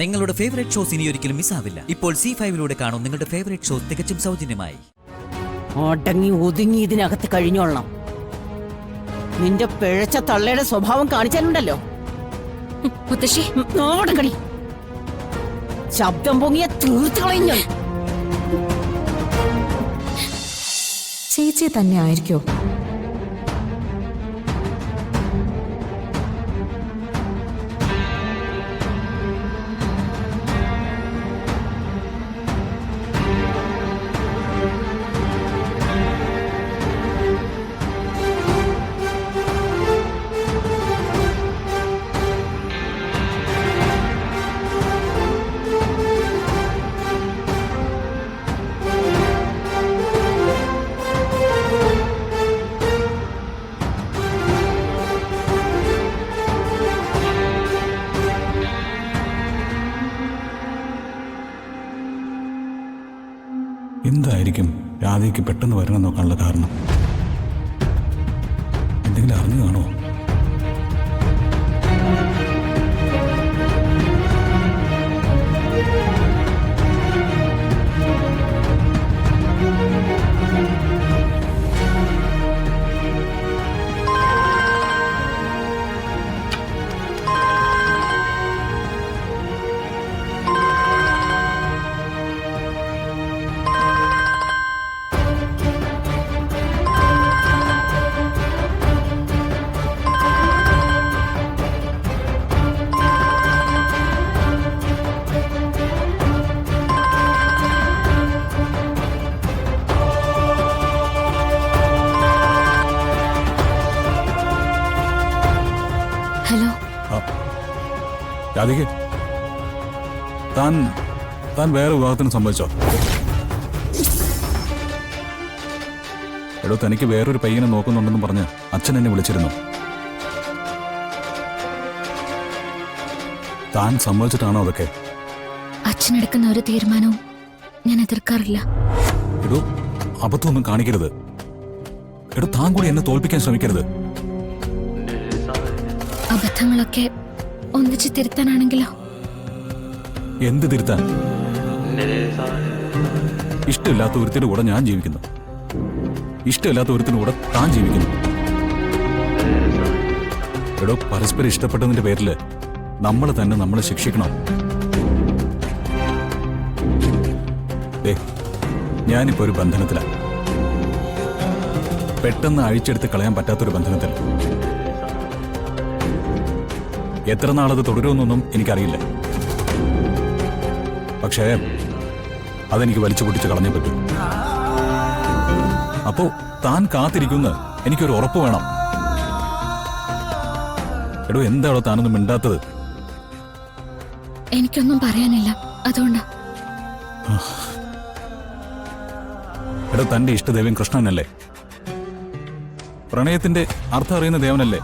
നിങ്ങളുടെ favourite shows ഇനി ഒരിക്കലും മിസ്സാവില്ല. ഇപ്പോൾ C5 കാണും നിങ്ങളുടെ ഫേവറേറ്റ് ഷോസ് തികച്ചും സൗജന്യമായി. അടങ്ങി ഒതുങ്ങി ഇതിനകത്ത് കഴിഞ്ഞോളണം. നിന്റെ പിഴച്ച തള്ളയുടെ സ്വഭാവം കാണിച്ചാലുണ്ടല്ലോ മുത്തശ്ശി, കളി ശബ്ദം പൊങ്ങിയ തീർത്ത് കളഞ്ഞു. ചേച്ചി തന്നെ ആയിരിക്കോ? എന്തായിരിക്കും രാധയ്ക്ക് പെട്ടെന്ന് വരണം നോക്കാനുള്ള കാരണം? എന്തെങ്കിലും അറിഞ്ഞു കാണുമോ? ഹലോ. രാധിക, താൻ വേറെ വിവാഹത്തിന് സമ്മതിച്ചോ? എടോ, തനിക്ക് വേറൊരു പയ്യനെ നോക്കുന്നുണ്ടെന്ന് പറഞ്ഞ് അച്ഛൻ എന്നെ വിളിച്ചിരുന്നു. താൻ സമ്മതിച്ചിട്ടാണോ അതൊക്കെ? അച്ഛനെടുക്കുന്ന ഒരു തീരുമാനവും ഞാൻ എതിർക്കാറില്ല. എടോ, അബദ്ധമൊന്നും കാണിക്കരുത്. എടോ, താൻ കൂടി എന്നെ തോൽപ്പിക്കാൻ ശ്രമിക്കരുത്. അബദ്ധങ്ങളൊക്കെ ഒന്നിച്ച് തിരുത്താനാണെങ്കിലോ? എന്ത് തിരുത്താൻ? ഇഷ്ടമില്ലാത്ത ഒരുത്തിന്റെ കൂടെ ഞാൻ ജീവിക്കുന്നു, ഇഷ്ടമില്ലാത്ത ഒരുത്തിന്റെ കൂടെ താൻ ജീവിക്കുന്നു. എടോ, പരസ്പരം ഇഷ്ടപ്പെട്ടതിന്റെ പേരില് നമ്മൾ തന്നെ നമ്മളെ ശിക്ഷിക്കണം. ഞാനിപ്പോ ഒരു ബന്ധനത്തിലാണ്, പെട്ടെന്ന് അഴിച്ചെടുത്ത് കളയാൻ പറ്റാത്തൊരു ബന്ധനത്തിൽ. എത്ര നാളത് തുടരുമെന്നൊന്നും എനിക്കറിയില്ല. പക്ഷേ അതെനിക്ക് വലിച്ചു പൊട്ടിച്ച് കളഞ്ഞേ പറ്റൂ. അപ്പോ താൻ കാത്തിരിക്കുന്ന എനിക്കൊരു ഉറപ്പ് വേണം. എടോ, എന്താണോ താനൊന്നും മിണ്ടാത്തത്? എനിക്കൊന്നും പറയാനില്ല, അതുകൊണ്ടാ. എടോ, തന്റെ ഇഷ്ടദേവൻ കൃഷ്ണനല്ലേ? പ്രണയത്തിന്റെ അർത്ഥം അറിയുന്ന ദേവനല്ലേ?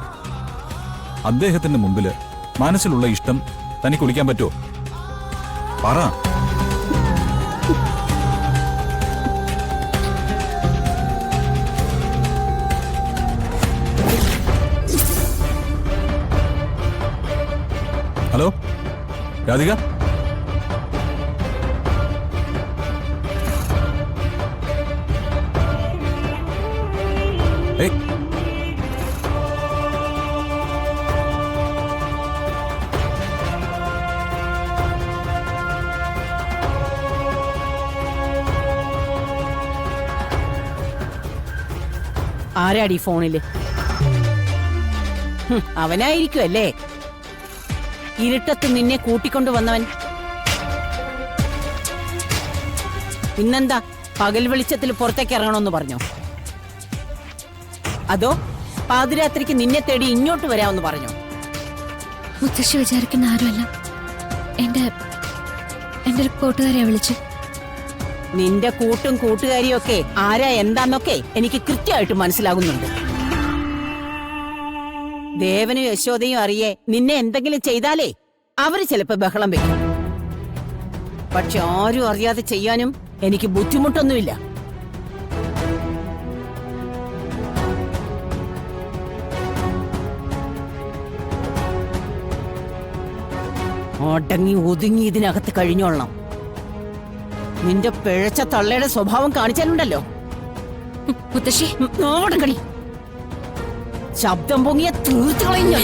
അദ്ദേഹത്തിന്റെ മുമ്പില് മനസ്സിലുള്ള ഇഷ്ടം തനിക്ക് ഒളിക്കാൻ പറ്റുമോ? പറ. ഹലോ രാധിക, ഏയ്, ആരാടി ഫോണില്? അവനായിരിക്കും അല്ലേ ഇരുട്ടത്ത് നിന്നെ കൂട്ടിക്കൊണ്ടു വന്നവൻ. ഇന്നെന്താ പകൽ വെളിച്ചത്തിൽ പുറത്തേക്ക് ഇറങ്ങണമെന്ന് പറഞ്ഞോ? അതോ പാതിരാത്രിക്ക് നിന്നെ തേടി ഇങ്ങോട്ട് വരാമെന്ന് പറഞ്ഞോ? മുത്തശ്ശി വിചാരിക്കുന്ന ആരുമല്ല, എന്റെ ഒരു കൂട്ടുകാരെ വിളിച്ചു. നിന്റെ കൂട്ടും കൂട്ടുകാരിയും ഒക്കെ ആരാ എന്താന്നൊക്കെ എനിക്ക് കൃത്യമായിട്ട് മനസ്സിലാകുന്നുണ്ട്. ദേവനും യശോദയും അറിയേ നിന്നെ എന്തെങ്കിലും ചെയ്താലേ അവര് ചിലപ്പോ ബഹളം വെക്കും. പക്ഷെ ആരും അറിയാതെ ചെയ്യാനും എനിക്ക് ബുദ്ധിമുട്ടൊന്നുമില്ല. അടങ്ങി ഒതുങ്ങി ഇതിനകത്ത് കഴിഞ്ഞോളണം. നിന്റെ പിഴച്ച തള്ളയുടെ സ്വഭാവം കാണിച്ചാലുണ്ടല്ലോ. മുത്തശ്ശി, നോടക്കടി. ശബ്ദം പൊങ്ങിയ തീർത്തു കളഞ്ഞു.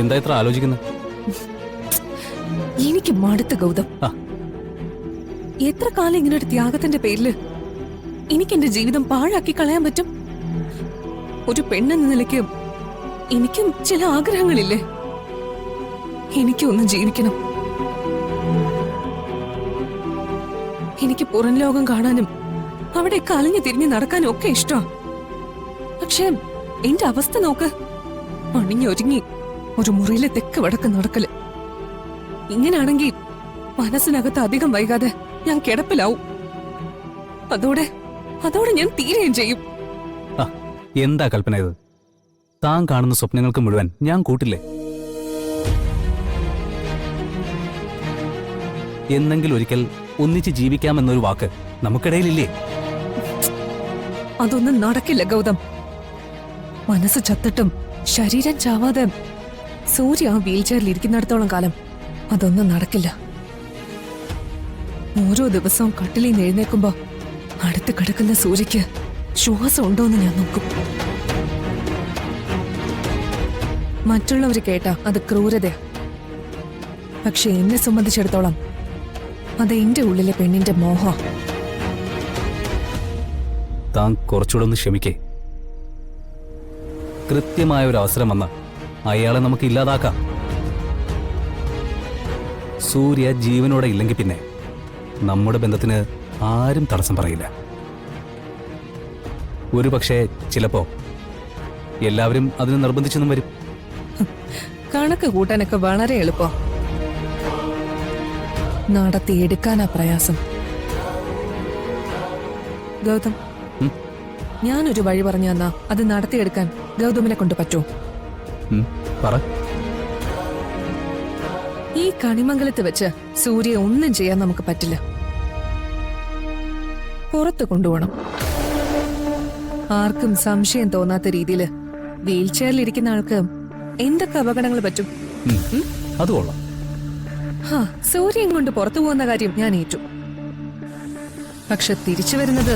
എന്താ ഇത്ര ആലോചിക്കുന്നത്? എനിക്ക് മടുത്ത ഗൗതം. എത്ര കാലം ഇങ്ങനെ ഒരു ത്യാഗത്തിന്റെ പേരില് എനിക്ക് എന്റെ ജീവിതം പാഴാക്കി കളയാൻ പറ്റും? ഒരു പെണ്ണെന്ന നിലയ്ക്ക് എനിക്കും ചില ആഗ്രഹങ്ങളില്ലേ? എനിക്കൊന്നും ജീവിക്കണം. എനിക്ക് പുറം ലോകം കാണാനും അവിടെയൊക്കെ അലഞ്ഞു തിരിഞ്ഞ് നടക്കാനും ഒക്കെ ഇഷ്ടമാ. പക്ഷെ എന്റെ അവസ്ഥ നോക്ക്. അണിഞ്ഞൊരുങ്ങി ഒരു മുറിയിലെ തെക്ക് വടക്ക് നടക്കല്. ഇങ്ങനാണെങ്കിൽ മനസ്സിനകത്ത് അധികം വൈകാതെ ഞാൻ കിടപ്പിലാവും. അതോടെ ഞാൻ തീരുകയും ചെയ്യും. എന്താ കൽപ്പന ഇത്? താൻ കാണുന്ന സ്വപ്നങ്ങൾക്ക് മുഴുവൻ ഞാൻ കൂട്ടില്ലേ? എന്നെങ്കിലും ഒരിക്കൽ ഒന്നിച്ച് ജീവിക്കാമെന്നൊരു വാക്ക് നമുക്കിടയിലില്ലേ? അതൊന്നും നടക്കില്ല ഗൗതം. മനസ്സ് ചത്തിട്ടും ശരീരം ചാവാതെ സൂര്യ ആ വീൽ ചെയറിൽ ഇരിക്കുന്നിടത്തോളം കാലം അതൊന്നും നടക്കില്ല. ഓരോ ദിവസവും കട്ടിലിൽ നിന്ന് എഴുന്നേക്കുമ്പോ അടുത്ത് കിടക്കുന്ന സൂര്യക്ക് ശ്വാസം ഉണ്ടോന്ന് ഞാൻ നോക്കും. മറ്റുള്ളവര് കേട്ടാ അത് ക്രൂരതയാ. പക്ഷെ എന്നെ സംബന്ധിച്ചിടത്തോളം അത് എന്റെ ഉള്ളിലെ പെണ്ണിന്റെ മോഹം. താൻ കുറച്ചുകൂടെ ഒന്ന് ക്ഷമിക്കേ. കൃത്യമായ ഒരു അവസരം വന്ന അയാളെ നമുക്ക് ഇല്ലാതാക്കാം. സൂര്യ ജീവനോടെ ഇല്ലെങ്കിൽ പിന്നെ നമ്മുടെ ബന്ധത്തിന് ആരും തടസ്സം പറയില്ല. ഒരു പക്ഷേ ചിലപ്പോ എല്ലാവരും അതിന് നിർബന്ധിച്ചെന്നും വരും. കണക്ക് കൂട്ടാനൊക്കെ വളരെ എളുപ്പം. നടത്തിയെടുക്കാനാ പ്രയാസം. ഗൗതം, ഞാനൊരു വഴി പറഞ്ഞു തന്നാ അത് നടത്തിയെടുക്കാൻ ഗൗതമിനെ കൊണ്ട് പറ്റുമോ? പറ. ഈ കണിമംഗലത്ത് വെച്ച് സൂര്യ ഒന്നും ചെയ്യാൻ നമുക്ക് പറ്റില്ല. പുറത്ത് കൊണ്ടുപോകണം. ആർക്കും സംശയം തോന്നാത്ത രീതിയിൽ വീൽ ചെയറിൽ ഇരിക്കുന്ന ആൾക്ക് എന്തൊക്കെ അപകടങ്ങൾ പറ്റും? അത് കൊള്ളാം. സൂര്യൻ കൊണ്ട് പുറത്തു പോകുന്ന കാര്യം ഞാൻ ഏറ്റു. പക്ഷെ തിരിച്ചു വരുന്നത്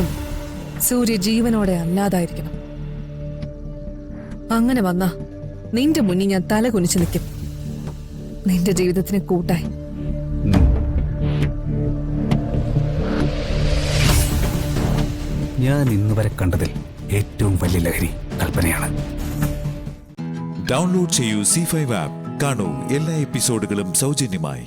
സൂര്യ ജീവനോടെ അല്ലാതായിരിക്കണം. അങ്ങനെ വന്നാ നിന്റെ മുന്നിൽ ഞാൻ തല കുനിച്ചു നിൽക്കും. നിന്റെ ജീവിതത്തിന് കൂട്ടായി. ഞാൻ ഇന്നുവരെ കണ്ടതിൽ ഏറ്റവും വലിയ ലഹരി കൽപ്പനയാണ്. ഡൗൺലോഡ് ചെയ്യൂ C5 ആപ്പ്. കാണൂ എല്ലാ എപ്പിസോഡുകളും സൗജന്യമായി.